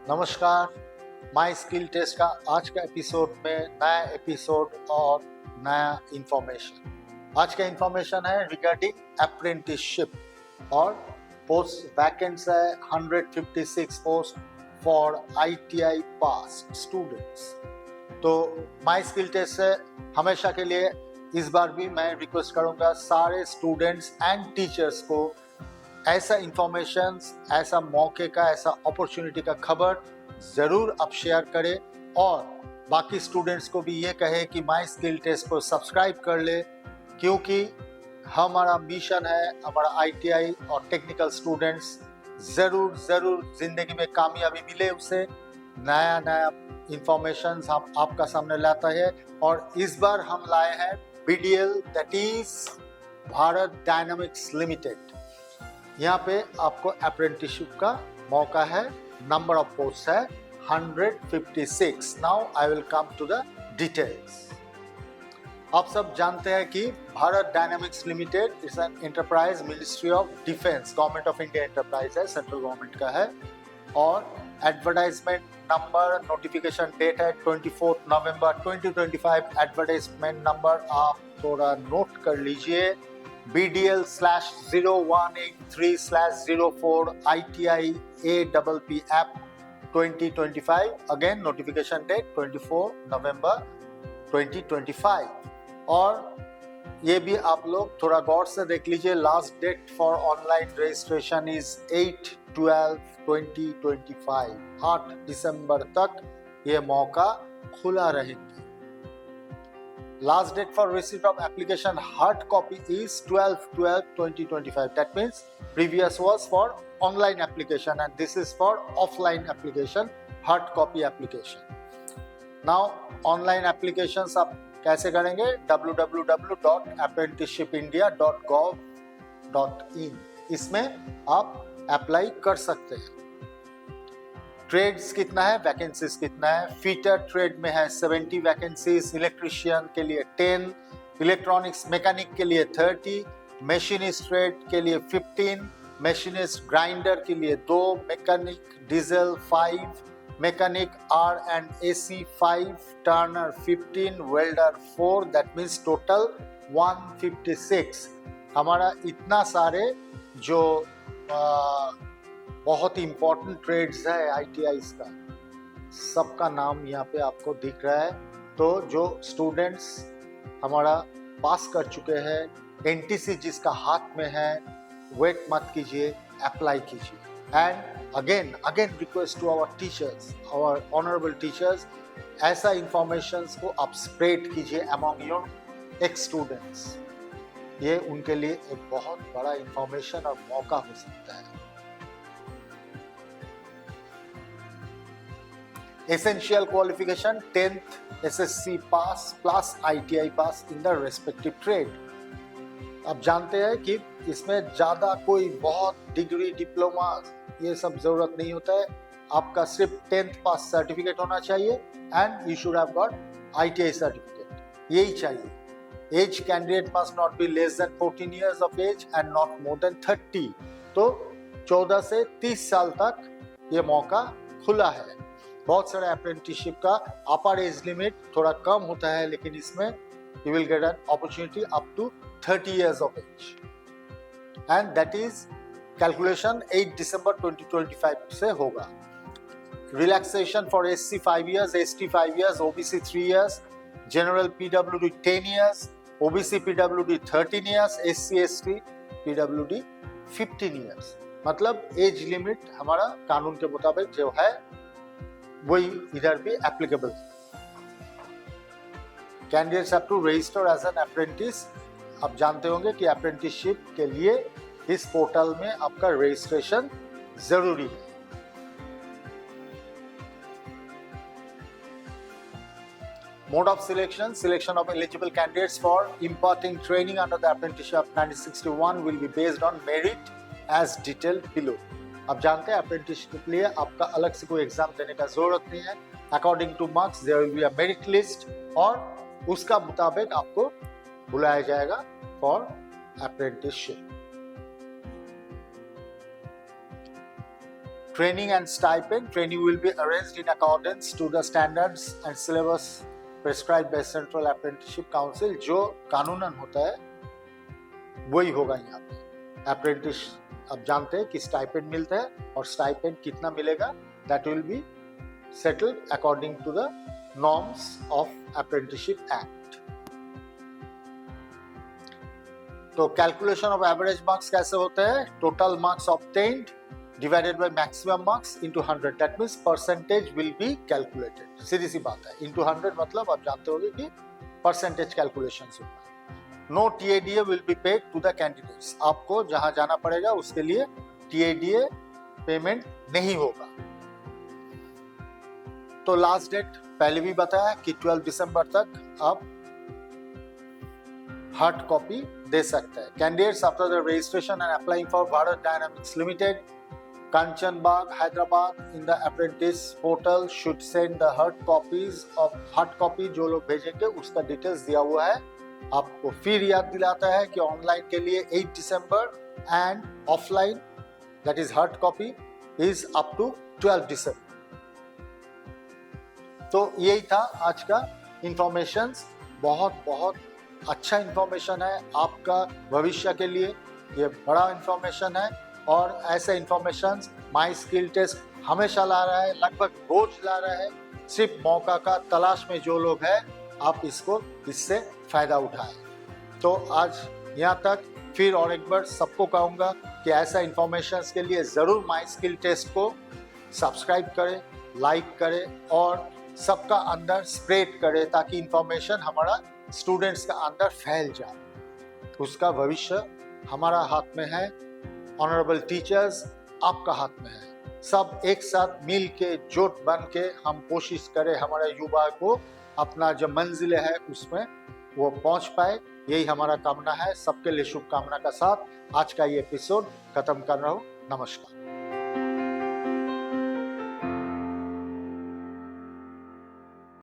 नमस्कार, my skill test का आज का एपिसोड में नया एपिसोड और नया इंफॉर्मेशन। आज का इंफॉर्मेशन है रिगार्डिंग अप्रेंटिसशिप और पोस्ट वैकेंट्स है 156 post for ITI pass students. तो माई स्किल टेस्ट से हमेशा के लिए इस बार भी मैं रिक्वेस्ट करूंगा सारे स्टूडेंट्स एंड टीचर्स को ऐसा इंफॉर्मेशन, ऐसा मौके का, ऐसा अपॉर्चुनिटी का खबर ज़रूर आप शेयर करें और बाकी स्टूडेंट्स को भी ये कहे कि माई स्किल टेस्ट को सब्सक्राइब कर ले, क्योंकि हमारा मिशन है हमारा ITI और टेक्निकल स्टूडेंट्स ज़रूर ज़िंदगी में कामयाबी मिले, उसे नया नया इंफॉर्मेशन हम आपका सामने लाता है। और इस बार हम लाए हैं BDL, that is Bharat Dynamics limited. यहाँ पे आपको अप्रेंटिसशिप का मौका है। नंबर ऑफ पोस्ट है 156। Now I will come to the details. आप सब जानते हैं कि Bharat Dynamics Limited is an enterprise, Ministry of Defence, Government of India enterprise है, सेंट्रल गवर्नमेंट का है। और एडवर्टाइजमेंट नंबर, नोटिफिकेशन डेट है 24 नवंबर 2025। एडवर्टाइजमेंट नंबर आप थोड़ा नोट कर लीजिए, BDL/0183/04 ITI APP app 2025। Again notification date 24 November 2025। और ये भी आप लोग थोड़ा गौर से देख लीजिए, last date for online registration is 8/12/2025। 8 दिसंबर तक ये मौका खुला रहेगा। Last date for receipt of application hard copy is 12/12/2025. That means previous was for online application and this is for offline application, hard copy application. Now online applications आप कैसे करेंगे? www.apprenticeshipindia.gov.in इसमें आप अप्लाई कर सकते हैं। ट्रेड्स कितना है, वैकेंसीज कितना है? फीटर ट्रेड में है 70 वैकेंसीज, इलेक्ट्रिशियन के लिए 10, इलेक्ट्रॉनिक्स मैकेनिक के लिए 30, मशीनिस्ट ट्रेड के लिए 15, मशीनिस्ट ग्राइंडर के लिए 2, mechanic diesel 5, mechanic R&AC 5, Turner 15, welder 4। That means total 156। हमारा इतना सारे जो बहुत ही इम्पोर्टेंट ट्रेड्स है ITIs का, सबका नाम यहाँ पे आपको दिख रहा है। तो जो स्टूडेंट्स हमारा पास कर चुके हैं, NTC जिसका हाथ में है, वेट मत कीजिए, अप्लाई कीजिए। And again request to our teachers, our honourable teachers, ऐसा इंफॉर्मेशंस को आप स्प्रेड कीजिए अमॉन्ग योर एक्स स्टूडेंट्स। ये उनके लिए एक बहुत बड़ा इंफॉर्मेशन और मौका हो सकता है। Essential qualification 10th SSC pass plus ITI pass in the respective trade। अब जानते हैं कि इसमें ज़्यादा कोई बहुत डिग्री, डिप्लोमा ये सब ज़रूरत नहीं होता है। आपका सिर्फ 10th पास सर्टिफिकेट होना चाहिए and you should have got ITI certificate, यही चाहिए। Age candidate must not be less than 14 years of age and not more than 30। तो 14 से 30 साल तक ये मौका खुला है। बहुत सारे अप्रेंटिसशिप का अपर एज लिमिट थोड़ा कम होता है, लेकिन इसमें you will get an opportunity up to 30 years of age and that is calculation 8 दिसंबर 2025 से होगा। Relaxation for SC 5 years, ST 5 years, OBC 3 years, general PWD 10 years, OBC PWD 13 years, SC ST PWD 15 years। मतलब age limit हमारा कानून के मुताबिक जो है वही इधर भी applicable. Candidates have to register as an apprentice. आप जानते होंगे कि अप्रेंटिसशिप के लिए इस पोर्टल में आपका रजिस्ट्रेशन जरूरी है। Mode of selection of eligible candidates for imparting training under the Apprenticeship Act 1961 will be based on merit as detailed below। आप जानते हैं अप्रेंटिसशिप के लिए आपका अलग से कोई एग्जाम देने का जरूरत नहीं है। According to marks there will be a merit list और उसका मुताबिक आपको बुलाया जाएगा for apprenticeship. training and stipend. Training will be arranged in accordance to the standards and syllabus prescribed by Central Apprenticeship Council. जो कानूनन होता है वही होगा यहाँ पे। अप्रेंटिस अब जानते हैं कि स्टाइपेंड मिलता है और स्टाइपेंड कितना मिलेगा, that will be settled according to the norms of apprenticeship act. तो कैलकुलेशन ऑफ एवरेज मार्क्स कैसे होते हैं? Total marks obtained divided by maximum marks into 100, that means percentage will be calculated। सीधी सी बात है, into 100 मतलब आप जानते होंगे कि percentage calculations होता है। No TADA will be paid to the candidates, आपको जहां जाना पड़ेगा उसके लिए TADA पेमेंट नहीं होगा। तो लास्ट डेट पहले भी बताया कि 12 दिसंबर तक आप हार्ड कॉपी दे सकते हैं। Candidates after the registration and applying for Bharat Dynamics limited, Kanchanbag, Hyderabad, in the apprentice portal should send the hard copy जो लोग भेजेंगे उसका डिटेल्स दिया हुआ है। आपको फिर याद दिलाता है कि ऑनलाइन के लिए 8 दिसंबर and offline that is hard copy is up to 12 दिसंबर। तो यही था आज का इंफॉर्मेशन। बहुत बहुत अच्छा इंफॉर्मेशन है आपका भविष्य के लिए, ये बड़ा इंफॉर्मेशन है। और ऐसे इंफॉर्मेशन माई स्किल टेस्ट हमेशा ला रहा है, लगभग रोज ला रहा है। सिर्फ मौका का तलाश में जो लोग हैं, आप इससे फायदा उठाएं। तो आज यहाँ तक, फिर और एक बार सबको कहूँगा कि ऐसा इंफॉर्मेशन के लिए ज़रूर माई स्किल टेस्ट को सब्सक्राइब करें, लाइक करें और सबका अंदर स्प्रेड करें, ताकि इंफॉर्मेशन हमारा स्टूडेंट्स का अंदर फैल जाए। उसका भविष्य हमारा हाथ में है। ऑनरेबल टीचर्स आपका हाथ में है। सब एक साथ मिल के जोट बन के हम कोशिश करें हमारे युवा को अपना जो मंजिल है उसमें वो पहुंच पाए, यही हमारा कामना है। सबके लिए शुभकामना का साथ आज का ये एपिसोड खत्म कर रहा हूँ। नमस्कार।